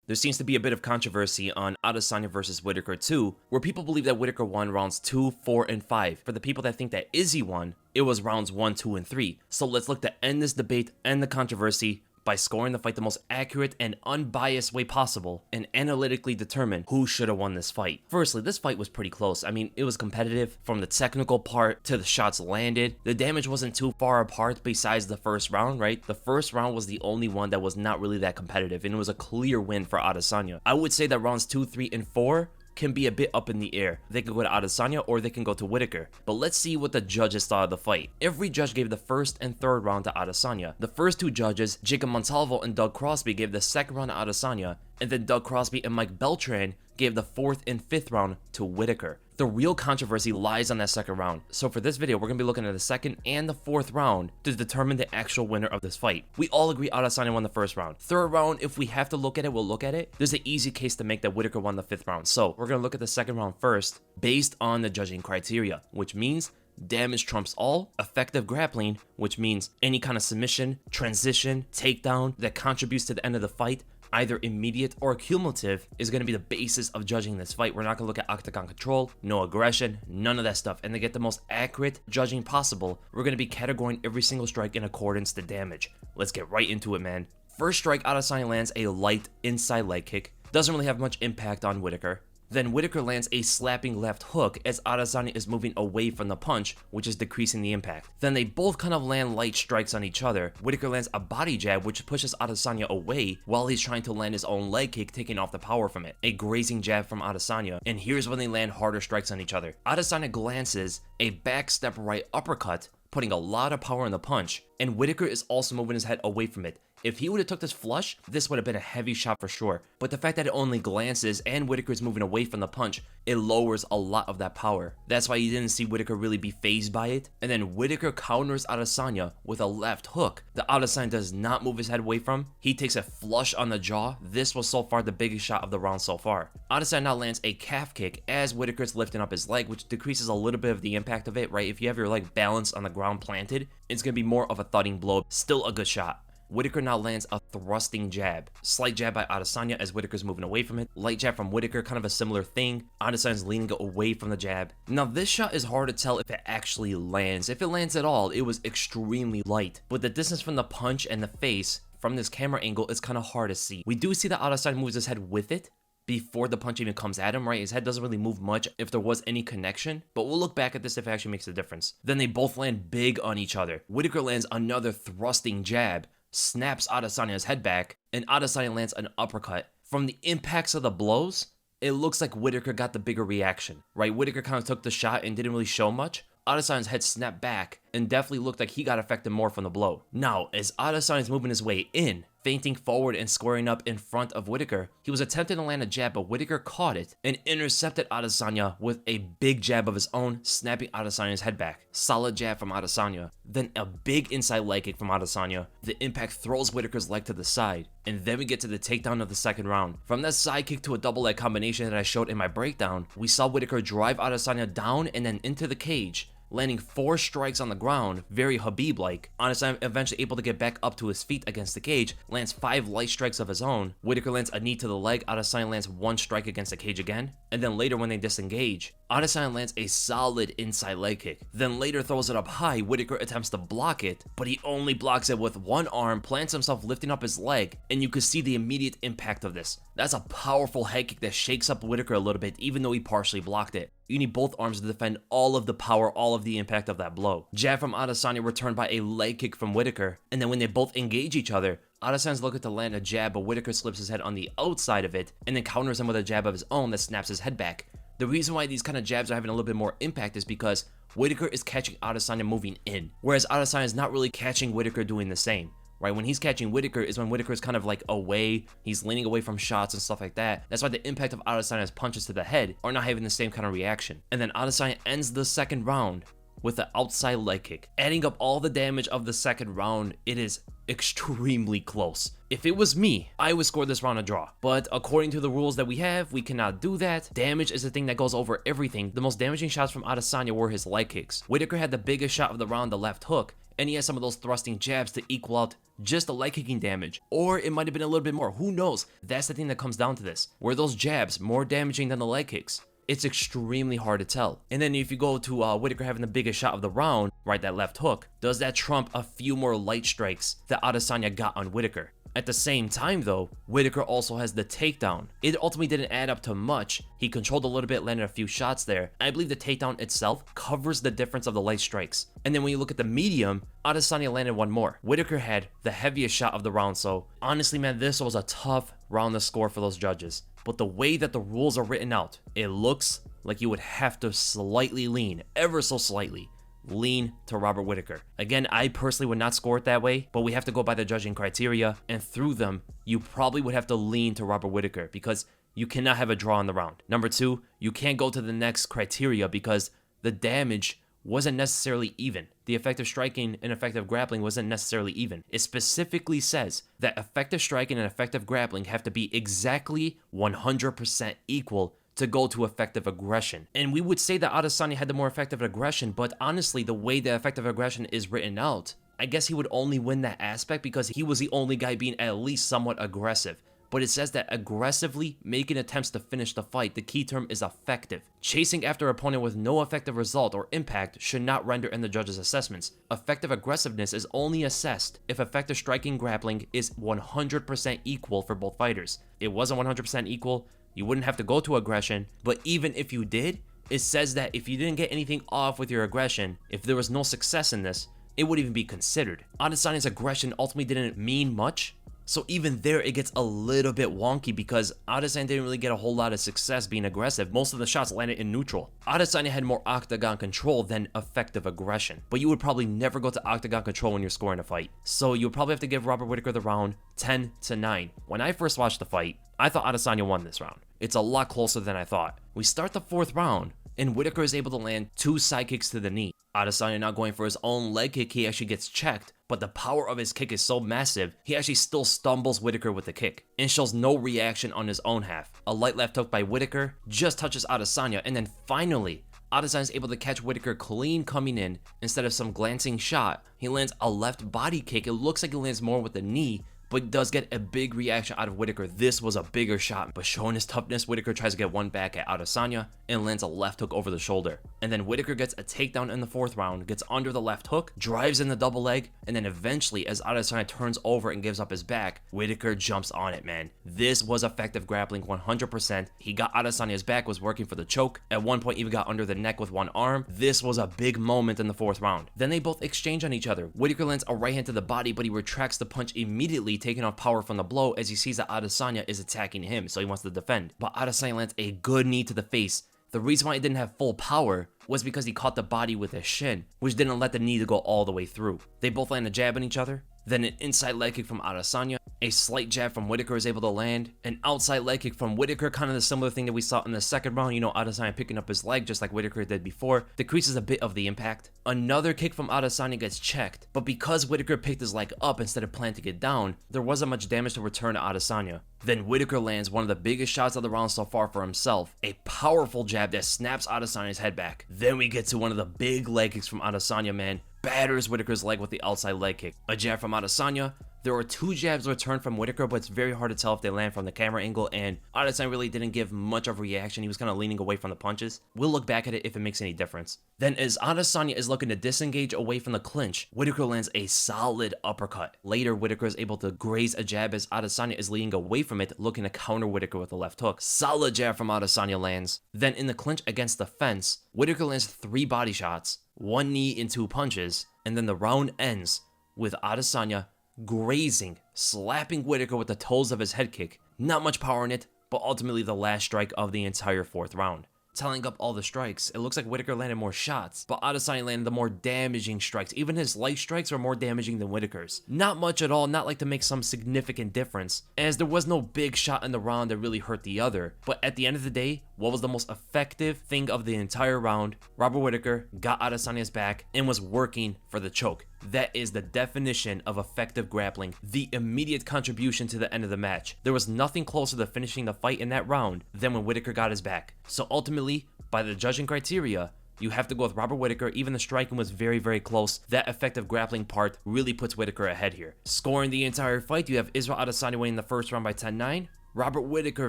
There seems to be a bit of controversy on Adesanya versus Whittaker 2, where people believe that Whittaker won rounds 2, 4, and 5. For the people that think that Izzy won, it was rounds 1, 2, and 3. So let's look to end this debate and the controversy by scoring the fight the most accurate and unbiased way possible and analytically determine who should have won this fight. Firstly, this fight was pretty close. I mean, it was competitive from the technical part to the shots landed. The damage wasn't too far apart besides the first round, right? The first round was the only one that was not really that competitive, and it was a clear win for Adesanya. I would say that rounds 2, 3, and 4 can be a bit up in the air. They could go to Adesanya or they can go to Whittaker. But let's see what the judges thought of the fight. Every judge gave the first and third round to Adesanya. The first two judges, Jacob Montalvo and Doug Crosby, gave the second round to Adesanya, and then Doug Crosby and Mike Beltran gave the fourth and fifth round to Whittaker. The real controversy lies on that second round. So for this video, we're going to be looking at the second and the fourth round to determine the actual winner of this fight. We all agree Adesanya won the first round. Third round, if we have to look at it, we'll look at it. There's an easy case to make that Whittaker won the fifth round. So we're going to look at the second round first based on the judging criteria, which means damage trumps all, effective grappling, which means any kind of submission, transition, takedown that contributes to the end of the fight, either immediate or cumulative, is going to be the basis of judging this fight. We're not going to look at octagon control, no aggression, none of that stuff. And to get the most accurate judging possible, we're going to be categorizing every single strike in accordance to damage. Let's get right into it, man. First strike, Adesanya lands a light inside leg kick. Doesn't really have much impact on Whittaker. Then Whittaker lands a slapping left hook as Adesanya is moving away from the punch, which is decreasing the impact. Then they both kind of land light strikes on each other. Whittaker lands a body jab, which pushes Adesanya away while he's trying to land his own leg kick, taking off the power from it. A grazing jab from Adesanya, and here's when they land harder strikes on each other. Adesanya glances a back step right uppercut, putting a lot of power in the punch, and Whittaker is also moving his head away from it. If he would have took this flush, this would have been a heavy shot for sure. But the fact that it only glances and Whittaker is moving away from the punch, it lowers a lot of that power. That's why you didn't see Whittaker really be phased by it. And then Whittaker counters Adesanya with a left hook that Adesanya does not move his head away from. He takes a flush on the jaw. This was so far the biggest shot of the round so far. Adesanya now lands a calf kick as Whittaker's lifting up his leg, which decreases a little bit of the impact of it, right? If you have your leg balanced on the ground planted, it's going to be more of a thudding blow. Still a good shot. Whittaker now lands a thrusting jab. Slight jab by Adesanya as Whittaker's moving away from it. Light jab from Whittaker, kind of a similar thing. Adesanya's leaning away from the jab. Now this shot is hard to tell if it actually lands. If it lands at all, it was extremely light. But the distance from the punch and the face from this camera angle is kind of hard to see. We do see that Adesanya moves his head with it before the punch even comes at him, right? His head doesn't really move much if there was any connection, but we'll look back at this if it actually makes a difference. Then they both land big on each other. Whittaker lands another thrusting jab, snaps Adesanya's head back, and Adesanya lands an uppercut. From the impacts of the blows, it looks like Whittaker got the bigger reaction, right? Whittaker kind of took the shot and didn't really show much. Adesanya's head snapped back and definitely looked like he got affected more from the blow. Now, as Adesanya's moving his way in, feinting forward and squaring up in front of Whittaker, he was attempting to land a jab, but Whittaker caught it and intercepted Adesanya with a big jab of his own, snapping Adesanya's head back. Solid jab from Adesanya, then a big inside leg kick from Adesanya. The impact throws Whittaker's leg to the side, and then we get to the takedown of the second round. From that side kick to a double leg combination that I showed in my breakdown, we saw Whittaker drive Adesanya down and then into the cage, landing 4 strikes on the ground, very Habib-like. Adesanya eventually able to get back up to his feet against the cage, lands 5 light strikes of his own. Whittaker lands a knee to the leg, Adesanya lands 1 strike against the cage again, and then later when they disengage, Adesanya lands a solid inside leg kick. Then later throws it up high, Whittaker attempts to block it, but he only blocks it with one arm, plants himself lifting up his leg, and you can see the immediate impact of this. That's a powerful head kick that shakes up Whittaker a little bit, even though he partially blocked it. You need both arms to defend all of the power, all of the impact of that blow. Jab from Adesanya returned by a leg kick from Whittaker, and then when they both engage each other, Adesanya's looking to land a jab, but Whittaker slips his head on the outside of it, and then counters him with a jab of his own that snaps his head back. The reason why these kind of jabs are having a little bit more impact is because Whittaker is catching Adesanya moving in, whereas Adesanya is not really catching Whittaker doing the same. Right, when he's catching Whittaker is when Whittaker is kind of like away, he's leaning away from shots and stuff like that. That's why the impact of Adesanya's punches to the head are not having the same kind of reaction. And then Adesanya ends the second round with the outside leg kick. Adding up all the damage of the second round, it is extremely close. If it was me, I would score this round a draw. But according to the rules that we have, we cannot do that. Damage is the thing that goes over everything. The most damaging shots from Adesanya were his leg kicks. Whittaker had the biggest shot of the round, the left hook, and he has some of those thrusting jabs to equal out just the leg kicking damage. Or it might have been a little bit more, who knows? That's the thing that comes down to this. Were those jabs more damaging than the leg kicks? It's extremely hard to tell. And then if you go to Whittaker having the biggest shot of the round, right, that left hook, does that trump a few more light strikes that Adesanya got on Whittaker? At the same time though, Whittaker also has the takedown. It ultimately didn't add up to much. He controlled a little bit, landed a few shots there. I believe the takedown itself covers the difference of the light strikes. And then when you look at the medium, Adesanya landed one more. Whittaker had the heaviest shot of the round, so honestly man, this was a tough round to score for those judges. But the way that the rules are written out, it looks like you would have to slightly lean, ever so slightly, lean to Robert Whittaker. Again, I personally would not score it that way, but we have to go by the judging criteria, and through them, you probably would have to lean to Robert Whittaker because you cannot have a draw in the round. Number two, you can't go to the next criteria because the damage wasn't necessarily even. The effective striking and effective grappling wasn't necessarily even. It specifically says that effective striking and effective grappling have to be exactly 100% equal to go to effective aggression. And we would say that Adesanya had the more effective aggression, but honestly, the way the effective aggression is written out, I guess he would only win that aspect because he was the only guy being at least somewhat aggressive. But it says that aggressively making attempts to finish the fight, the key term is effective. Chasing after an opponent with no effective result or impact should not render in the judges' assessments. Effective aggressiveness is only assessed if effective striking grappling is 100% equal for both fighters. It wasn't 100% equal, you wouldn't have to go to aggression, but even if you did, it says that if you didn't get anything off with your aggression, if there was no success in this, it would even be considered. Adesanya's aggression ultimately didn't mean much, so even there, it gets a little bit wonky because Adesanya didn't really get a whole lot of success being aggressive. Most of the shots landed in neutral. Adesanya had more octagon control than effective aggression, but you would probably never go to octagon control when you're scoring a fight. So you would probably have to give Robert Whittaker the round 10-9. When I first watched the fight, I thought Adesanya won this round. It's a lot closer than I thought. We start the fourth round, and Whittaker is able to land 2 side kicks to the knee. Adesanya not going for his own leg kick, he actually gets checked, but the power of his kick is so massive, he actually still stumbles Whittaker with the kick, and shows no reaction on his own half. A light left hook by Whittaker just touches Adesanya, and then finally, Adesanya is able to catch Whittaker clean coming in. Instead of some glancing shot, he lands a left body kick. It looks like he lands more with the knee, but does get a big reaction out of Whittaker. This was a bigger shot, but showing his toughness, Whittaker tries to get one back at Adesanya and lands a left hook over the shoulder. And then Whittaker gets a takedown in the fourth round, gets under the left hook, drives in the double leg, and then eventually, as Adesanya turns over and gives up his back, Whittaker jumps on it, man. This was effective grappling 100%. He got Adesanya's back, was working for the choke. At one point, even got under the neck with one arm. This was a big moment in the fourth round. Then they both exchange on each other. Whittaker lands a right hand to the body, but he retracts the punch immediately, taking off power from the blow as he sees that Adesanya is attacking him, so he wants to defend. But Adesanya lands a good knee to the face. The reason why it didn't have full power was because he caught the body with his shin, which didn't let the knee to go all the way through. They both land a jab on each other, then an inside leg kick from Adesanya, a slight jab from Whittaker is able to land, an outside leg kick from Whittaker, kind of the similar thing that we saw in the second round, you know, Adesanya picking up his leg just like Whittaker did before, decreases a bit of the impact. Another kick from Adesanya gets checked, but because Whittaker picked his leg up instead of planting it down, there wasn't much damage to return to Adesanya. Then Whittaker lands one of the biggest shots of the round so far for himself, a powerful jab that snaps Adesanya's head back. Then we get to one of the big leg kicks from Adesanya, man. Batters Whittaker's leg with the outside leg kick. A jab from Adesanya. There were 2 jabs returned from Whittaker, but it's very hard to tell if they land from the camera angle, and Adesanya really didn't give much of a reaction. He was kind of leaning away from the punches. We'll look back at it if it makes any difference. Then as Adesanya is looking to disengage away from the clinch, Whittaker lands a solid uppercut. Later, Whittaker is able to graze a jab as Adesanya is leaning away from it, looking to counter Whittaker with a left hook. Solid jab from Adesanya lands. Then in the clinch against the fence, Whittaker lands 3 body shots, 1 knee and 2 punches, and then the round ends with Adesanya grazing, slapping Whittaker with the toes of his head kick. Not much power in it, but ultimately the last strike of the entire fourth round. tallying up all the strikes, it looks like Whittaker landed more shots, but Adesanya landed the more damaging strikes. Even his light strikes were more damaging than Whittaker's. Not much at all, not like to make some significant difference, as there was no big shot in the round that really hurt the other. But at the end of the day, what was the most effective thing of the entire round? Robert Whittaker got Adesanya's back and was working for the choke. That is the definition of effective grappling, the immediate contribution to the end of the match. There was nothing closer to finishing the fight in that round than when Whittaker got his back. So ultimately, by the judging criteria, you have to go with Robert Whittaker. Even the striking was very, very close. That effective grappling part really puts Whittaker ahead here. Scoring the entire fight, you have Israel Adesanya winning the first round by 10-9. Robert Whittaker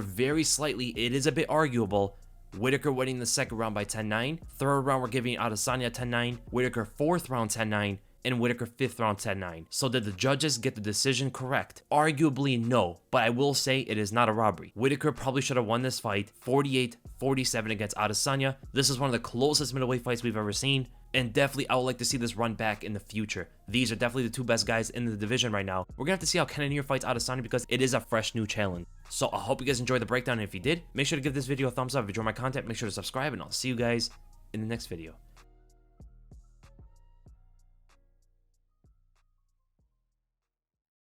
very slightly, it is a bit arguable, Whittaker winning the second round by 10-9. Third round, we're giving Adesanya 10-9. Whittaker fourth round 10-9. And Whittaker 5th round 10-9. So did the judges get the decision correct? Arguably no, but I will say it is not a robbery. Whittaker probably should have won this fight 48-47 against Adesanya. This is one of the closest middleweight fights we've ever seen, and definitely I would like to see this run back in the future. These are definitely the two best guys in the division right now. We're gonna have to see how Cannonier fights Adesanya because it is a fresh new challenge. So I hope you guys enjoyed the breakdown, and if you did, make sure to give this video a thumbs up. If you enjoyed my content, make sure to subscribe, and I'll see you guys in the next video.